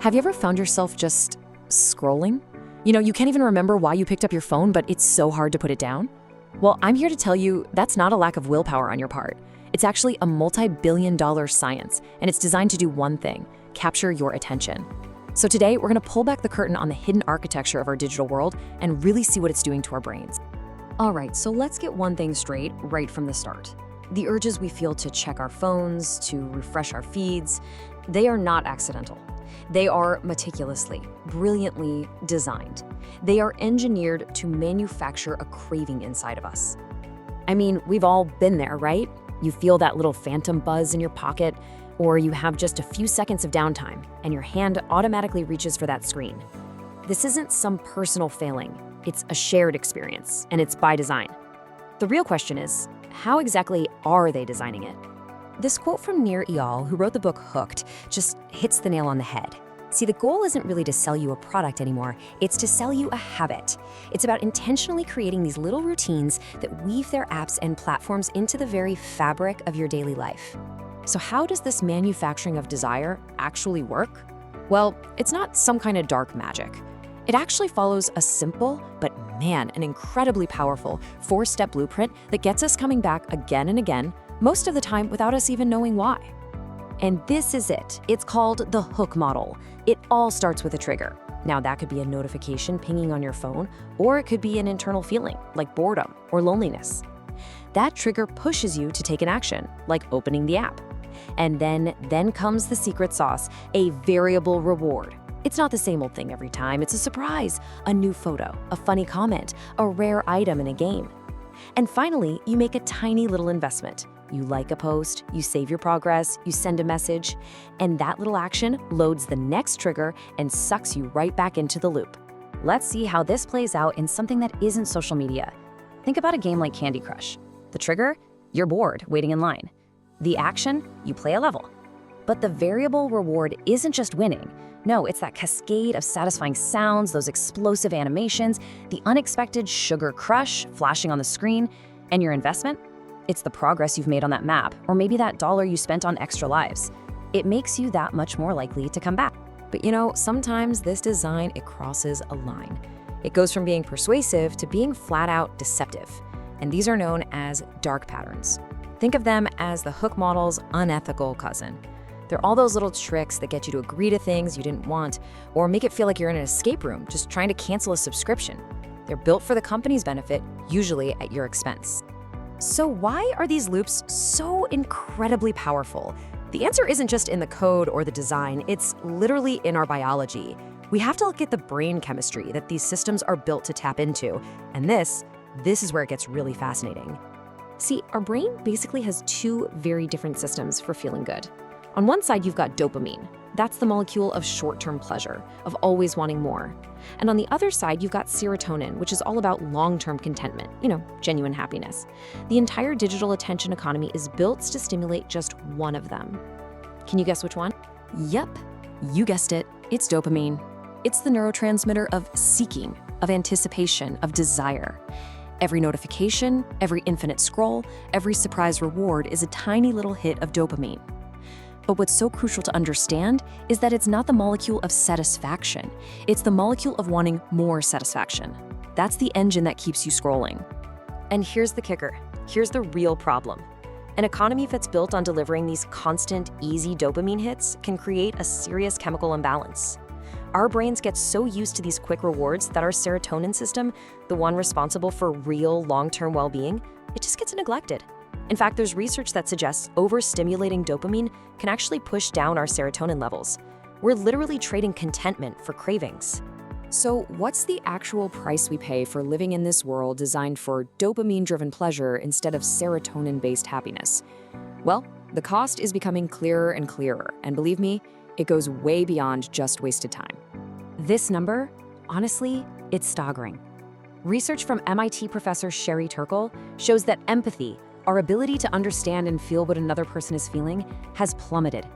Have you ever found yourself just scrolling? You can't even remember why you picked up your phone, but it's so hard to put it down? Well, I'm here to tell you that's not a lack of willpower on your part. It's actually a multi-billion-dollar science, and it's designed to do one thing: capture your attention. So today, we're going to pull back the curtain on the hidden architecture of our digital world and really see what it's doing to our brains. All right, so let's get one thing straight right from the start. The urges we feel to check our phones, to refresh our feeds, they are not accidental. They are meticulously, brilliantly designed. They are engineered to manufacture a craving inside of us. I mean, we've all been there, right? You feel that little phantom buzz in your pocket, or you have just a few seconds of downtime, and your hand automatically reaches for that screen. This isn't some personal failing. It's a shared experience, and it's by design. The real question is, how exactly are they designing it? This quote from Nir Eyal, who wrote the book Hooked, just hits the nail on the head. See, the goal isn't really to sell you a product anymore, it's to sell you a habit. It's about intentionally creating these little routines that weave their apps and platforms into the very fabric of your daily life. So how does this manufacturing of desire actually work? Well, it's not some kind of dark magic. It actually follows a simple, but man, an incredibly powerful 4-step blueprint that gets us coming back again and again, most of the time without us even knowing why. And this is it. It's called the hook model. It all starts with a trigger. Now, that could be a notification pinging on your phone, or it could be an internal feeling like boredom or loneliness. That trigger pushes you to take an action, like opening the app. And then comes the secret sauce, a variable reward. It's not the same old thing every time. It's a surprise, a new photo, a funny comment, a rare item in a game. And finally, you make a tiny little investment. You like a post, you save your progress, you send a message, and that little action loads the next trigger and sucks you right back into the loop. Let's see how this plays out in something that isn't social media. Think about a game like Candy Crush. The trigger? You're bored, waiting in line. The action? You play a level. But the variable reward isn't just winning. No, it's that cascade of satisfying sounds, those explosive animations, the unexpected sugar crush flashing on the screen, and your investment? It's the progress you've made on that map, or maybe that dollar you spent on extra lives. It makes you that much more likely to come back. But sometimes this design, it crosses a line. It goes from being persuasive to being flat out deceptive. And these are known as dark patterns. Think of them as the hook model's unethical cousin. They're all those little tricks that get you to agree to things you didn't want, or make it feel like you're in an escape room just trying to cancel a subscription. They're built for the company's benefit, usually at your expense. So why are these loops so incredibly powerful? The answer isn't just in the code or the design, it's literally in our biology. We have to look at the brain chemistry that these systems are built to tap into, and this is where it gets really fascinating. See, our brain basically has two very different systems for feeling good. On one side, you've got dopamine. That's the molecule of short-term pleasure, of always wanting more. And on the other side, you've got serotonin, which is all about long-term contentment, genuine happiness. The entire digital attention economy is built to stimulate just one of them. Can you guess which one? Yep, you guessed it. It's dopamine. It's the neurotransmitter of seeking, of anticipation, of desire. Every notification, every infinite scroll, every surprise reward is a tiny little hit of dopamine. But what's so crucial to understand is that it's not the molecule of satisfaction. It's the molecule of wanting more satisfaction. That's the engine that keeps you scrolling. And here's the kicker. Here's the real problem. An economy that's built on delivering these constant, easy dopamine hits can create a serious chemical imbalance. Our brains get so used to these quick rewards that our serotonin system, the one responsible for real long-term well-being, it just gets neglected. In fact, there's research that suggests overstimulating dopamine can actually push down our serotonin levels. We're literally trading contentment for cravings. So what's the actual price we pay for living in this world designed for dopamine-driven pleasure instead of serotonin-based happiness? Well, the cost is becoming clearer and clearer, and believe me, it goes way beyond just wasted time. This number, honestly, it's staggering. Research from MIT professor Sherry Turkle shows that empathy, our ability to understand and feel what another person is feeling, has plummeted.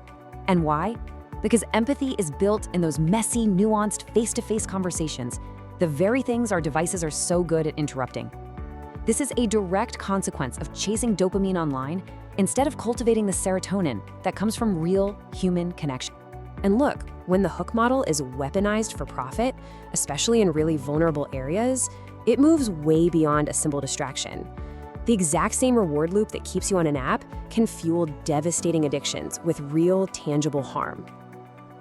And why? Because empathy is built in those messy, nuanced, face-to-face conversations, the very things our devices are so good at interrupting. This is a direct consequence of chasing dopamine online instead of cultivating the serotonin that comes from real human connection. And look, when the hook model is weaponized for profit, especially in really vulnerable areas, it moves way beyond a simple distraction. The exact same reward loop that keeps you on an app can fuel devastating addictions with real, tangible harm.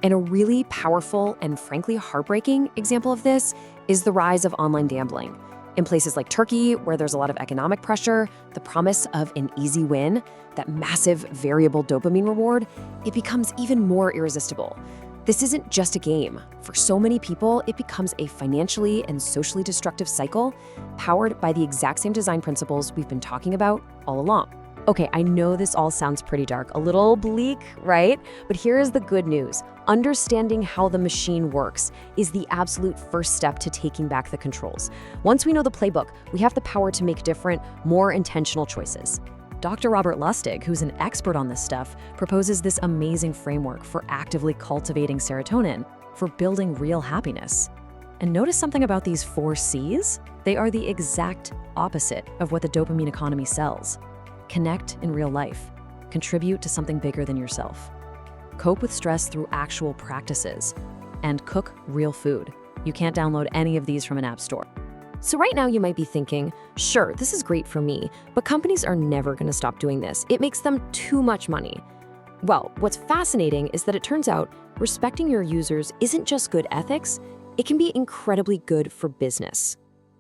And a really powerful and frankly heartbreaking example of this is the rise of online gambling. In places like Turkey, where there's a lot of economic pressure, the promise of an easy win, that massive variable dopamine reward, it becomes even more irresistible. This isn't just a game. For so many people, it becomes a financially and socially destructive cycle powered by the exact same design principles we've been talking about all along. Okay, I know this all sounds pretty dark, a little bleak, right? But here is the good news. Understanding how the machine works is the absolute first step to taking back the controls. Once we know the playbook, we have the power to make different, more intentional choices. Dr. Robert Lustig, who's an expert on this stuff, proposes this amazing framework for actively cultivating serotonin, for building real happiness. And notice something about these 4 C's? They are the exact opposite of what the dopamine economy sells. Connect in real life. Contribute to something bigger than yourself. Cope with stress through actual practices. And cook real food. You can't download any of these from an app store. So right now you might be thinking, sure, this is great for me, but companies are never going to stop doing this. It makes them too much money. Well, what's fascinating is that it turns out respecting your users isn't just good ethics, it can be incredibly good for business.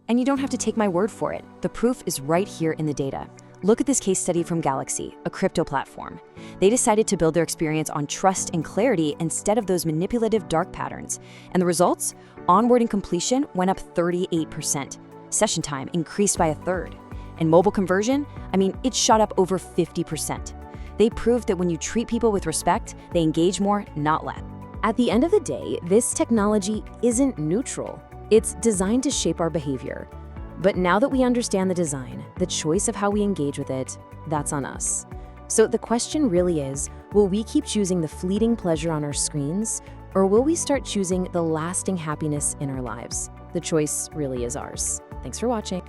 And you don't have to take my word for it. The proof is right here in the data. Look at this case study from Galaxy, a crypto platform. They decided to build their experience on trust and clarity instead of those manipulative dark patterns. And the results? Onboarding completion went up 38%. Session time increased by 1/3. And mobile conversion? It shot up over 50%. They proved that when you treat people with respect, they engage more, not less. At the end of the day, this technology isn't neutral. It's designed to shape our behavior. But now that we understand the design, the choice of how we engage with it, that's on us. So the question really is, will we keep choosing the fleeting pleasure on our screens, or will we start choosing the lasting happiness in our lives? The choice really is ours. Thanks for watching.